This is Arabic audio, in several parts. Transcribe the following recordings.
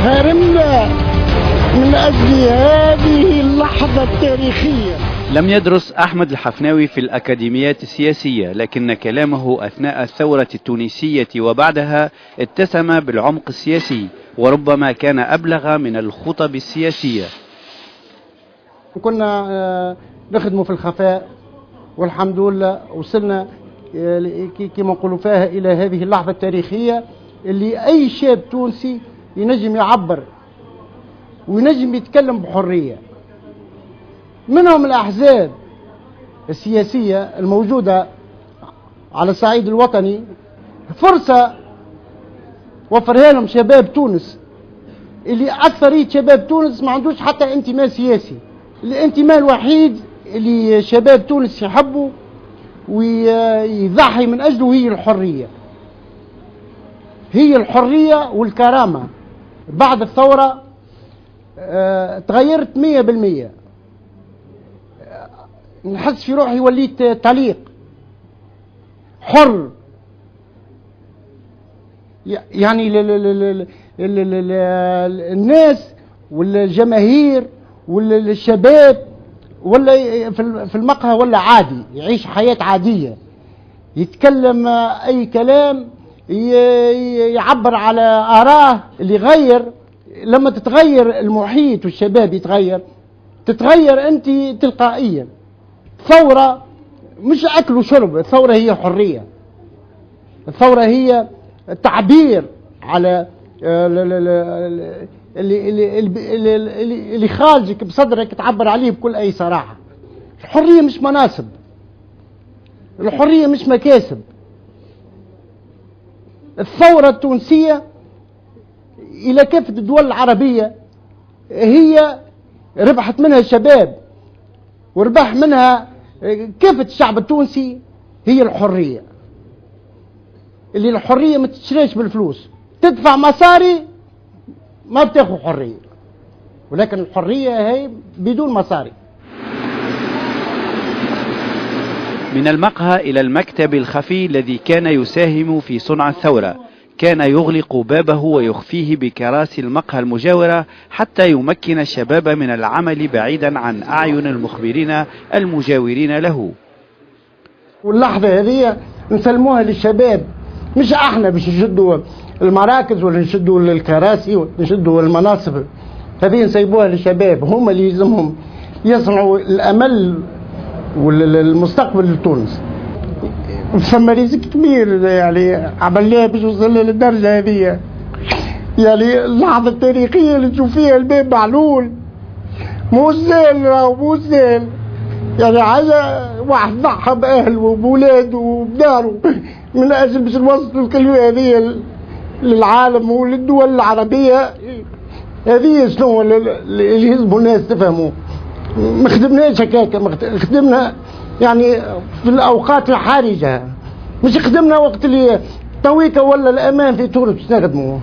هرمنا من أجل هذه اللحظة التاريخية. لم يدرس أحمد الحفناوي في الأكاديميات السياسية، لكن كلامه أثناء الثورة التونسية وبعدها اتسم بالعمق السياسي، وربما كان أبلغ من الخطب السياسية. كنا نخدموا في الخفاء، والحمد لله وصلنا كما نقولوا فيها إلى هذه اللحظة التاريخية اللي أي شاب تونسي ينجم يعبر وينجم يتكلم بحرية. منهم الأحزاب السياسية الموجودة على الصعيد الوطني، فرصة وفرها لهم شباب تونس اللي أكثرية شباب تونس ما عندوش حتى انتماء سياسي. الانتماء الوحيد اللي شباب تونس يحبوا ويضحي من أجله هي الحرية، هي الحرية والكرامة. بعد الثورة تغيرت 100%. نحس في روحي وليت طليق حر، يعني الناس والجماهير والشباب ولا في المقهى ولا عادي يعيش حياة عادية، يتكلم أي كلام، يعبر على آراه اللي يغير. لما تتغير المحيط والشباب تتغير أنت تلقائيا. ثورة مش أكل وشرب، الثورة هي حرية، الثورة هي التعبير على اللي خارجك بصدرك، تعبر عليه بكل أي صراحة. الحرية مش مناصب، الحرية مش مكاسب. الثورة التونسية إلى كافة الدول العربية هي ربحت منها الشباب وربح منها كافة الشعب التونسي، هي الحرية. اللي الحرية ما تشريش بالفلوس، تدفع مصاري ما بتاخذ حرية، ولكن الحرية هي بدون مصاري. من المقهى إلى المكتب الخفي الذي كان يساهم في صنع الثورة، كان يغلق بابه ويخفيه بكراسي المقهى المجاورة حتى يمكن الشباب من العمل بعيدا عن أعين المخبرين المجاورين له. واللحظة هذه نسلموها للشباب، مش احنا باش نشدوا المراكز ولا نشدوا الكراسي ولا نشدوا المناصب، هذه نسيبوها للشباب، هم اللي يلزمهم يصنعوا الامل والمستقبل لتونس. ثم رزق كبير يعني عملناه باش وصلنا للدرجه هذه، يعني اللحظه التاريخيه اللي تشوف فيها الباب معلول مو سهل، راهو مو سهل. يعني حاجه واحد ضحى باهله وبولاده وبداره من اجل باش نوصلوا الكلمه هذه للعالم وللدول العربيه. هذه شنو اللي يلزموا الناس تفهموا. ما خدمناش هكاك، خدمنا يعني في الاوقات الحرجه، مش خدمنا وقت اللي تويكا ولا الامان في تونس باش نخدموا.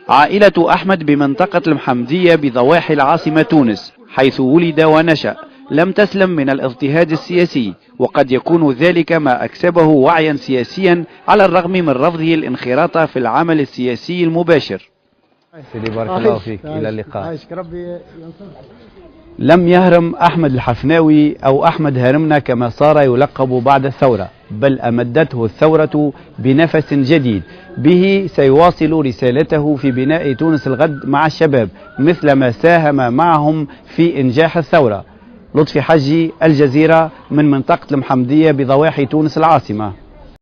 عائلة أحمد بمنطقة المحمدية بضواحي العاصمة تونس حيث ولد ونشأ لم تسلم من الاضطهاد السياسي، وقد يكون ذلك ما أكسبه وعيا سياسيا على الرغم من رفضه الانخراط في العمل السياسي المباشر. سيدي بارك الله فيك، إلى اللقاء. لم يهرم أحمد الحفناوي أو أحمد هرمنا كما صار يلقب بعد الثورة، بل أمدته الثورة بنفس جديد به سيواصل رسالته في بناء تونس الغد مع الشباب مثلما ساهم معهم في إنجاح الثورة. لطفي حجي، الجزيرة، من منطقة المحمدية بضواحي تونس العاصمة.